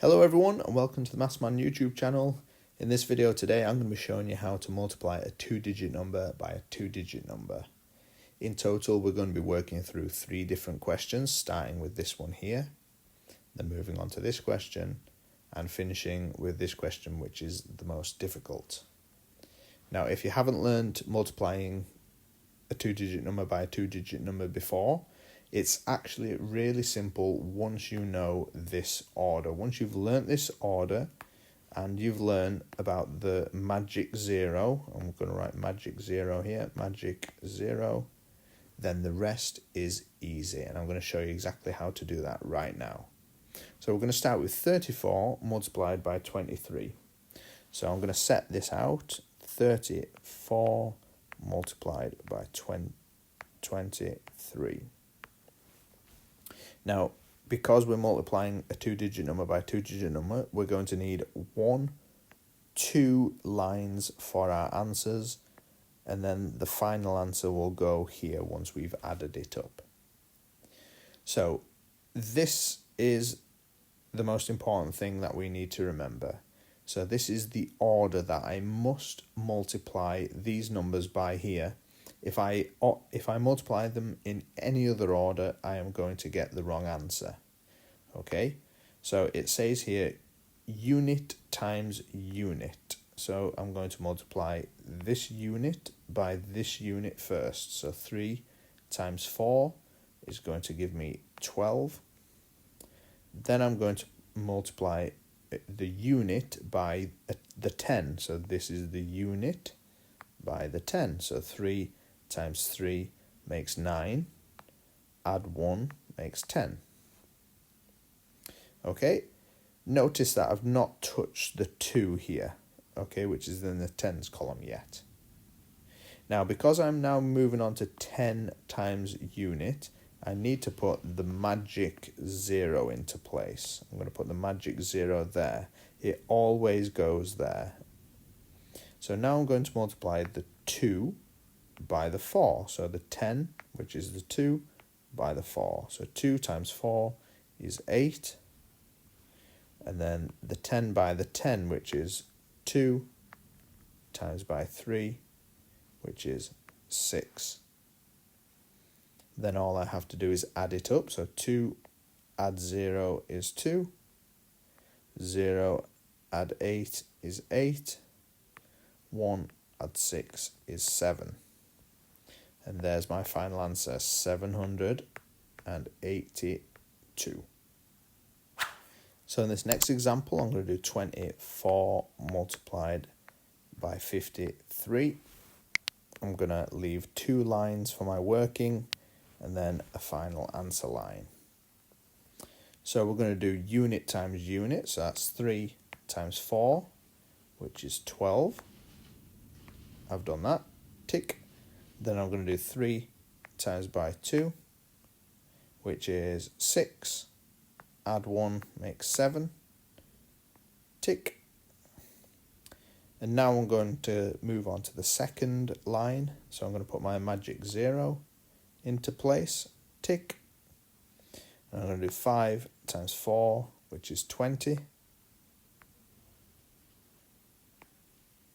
Hello everyone and welcome to the Mathsman YouTube channel. In this video today I'm going to be showing you how to multiply a two-digit number by a two-digit number. In total we're going to be working through 3 different questions, starting with this one here, then moving on to this question and finishing with this question, which is the most difficult. Now if you haven't learned multiplying a two-digit number by a two-digit number before, it's actually really simple once you know this order. Once you've learnt this order and you've learned about the magic zero, I'm going to write magic zero here, magic zero, then the rest is easy. And I'm going to show you exactly how to do that right now. So we're going to start with 34 multiplied by 23. So I'm going to set this out, 34 multiplied by 23. Now, because we're multiplying a two-digit number by a two-digit number, we're going to need 2 lines for our answers, and then the final answer will go here once we've added it up. So this is the most important thing that we need to remember. So this is the order that I must multiply these numbers by here. If I multiply them in any other order, I am going to get the wrong answer. Okay, so it says here unit times unit. So I'm going to multiply this unit by this unit first. So 3 times 4 is going to give me 12. Then I'm going to multiply the unit by the 10. So this is the unit by the 10. So 3 times 3 makes 9, add 1 makes 10. Okay, notice that I've not touched the 2 here, okay, which is in the tens column yet. Now, because I'm now moving on to 10 times unit, I need to put the magic 0 into place. I'm going to put the magic 0 there. It always goes there. So now I'm going to multiply the 2 by the 4. So the 10, which is the 2, by the 4. So 2 times 4 is 8. And then the 10 by the 10, which is 2, times by 3, which is 6. Then all I have to do is add it up. So 2 add 0 is 2. 0 add 8 is 8. 1 add 6 is 7. And there's my final answer, 782. So in this next example, I'm going to do 24 multiplied by 53. I'm going to leave 2 lines for my working and then a final answer line. So we're going to do unit times unit. So that's 3 times 4, which is 12. I've done that. Tick. Then I'm going to do 3 times by 2, which is 6. Add 1 makes 7. Tick. And now I'm going to move on to the second line. So I'm going to put my magic 0 into place. Tick. And I'm going to do 5 times 4, which is 20.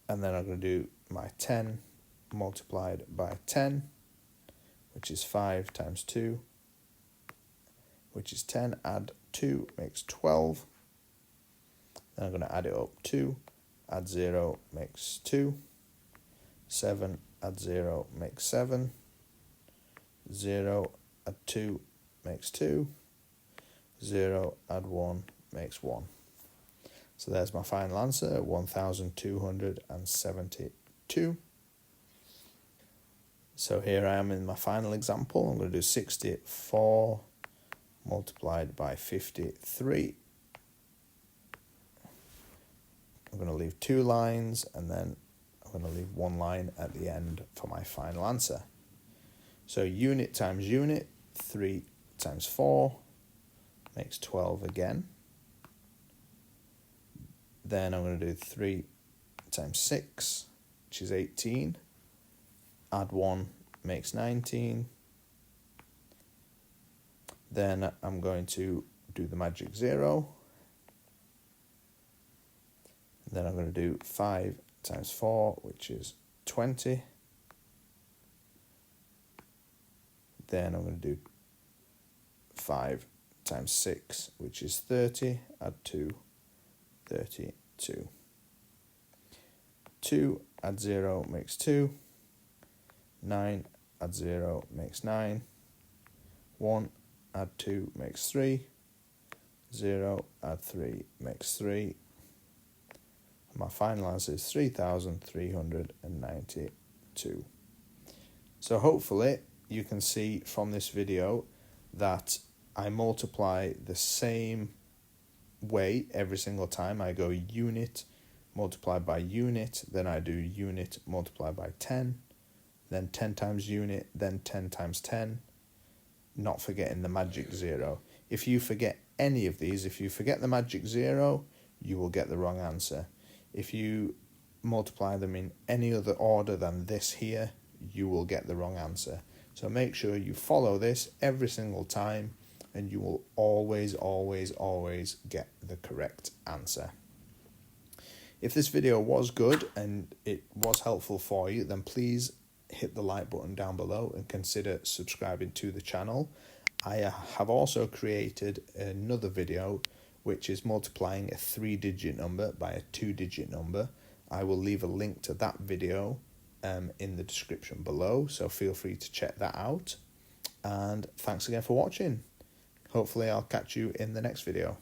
And then I'm going to do my 10 multiplied by 10, which is 5 times 2, which is 10. Add 2 makes 12. Then I'm going to add it up. 2 add 0 makes 2. 7 add 0 makes 7. 0 add 2 makes 2. 0 add 1 makes 1. So there's my final answer, 1272. So here I am in my final example. I'm going to do 64 multiplied by 53. I'm going to leave 2 lines and then I'm going to leave 1 line at the end for my final answer. So unit times unit, 3 times 4 makes 12 again. Then I'm going to do 3 times 6, which is 18. Add 1 makes 19. Then I'm going to do the magic 0. Then I'm going to do 5 times 4, which is 20. Then I'm going to do 5 times 6, which is 30. Add 2, 32. 2 add 0 makes 2. 9 add 0 makes 9. 1 add 2 makes 3. 0 add 3 makes 3. My final answer is 3,392. So hopefully you can see from this video that I multiply the same way every single time. I go unit multiplied by unit, then I do unit multiplied by 10, then 10 times unit, then 10 times 10, not forgetting the magic 0. If you forget any of these, if you forget the magic 0, you will get the wrong answer. If you multiply them in any other order than this here, you will get the wrong answer. So make sure you follow this every single time and you will always, always, always get the correct answer. If this video was good and it was helpful for you, then please hit the like button down below and consider subscribing to the channel. I have also created another video which is multiplying a 3-digit number by a 2-digit number. I will leave a link to that video in the description below, so feel free to check that out. And thanks again for watching. Hopefully I'll catch you in the next video.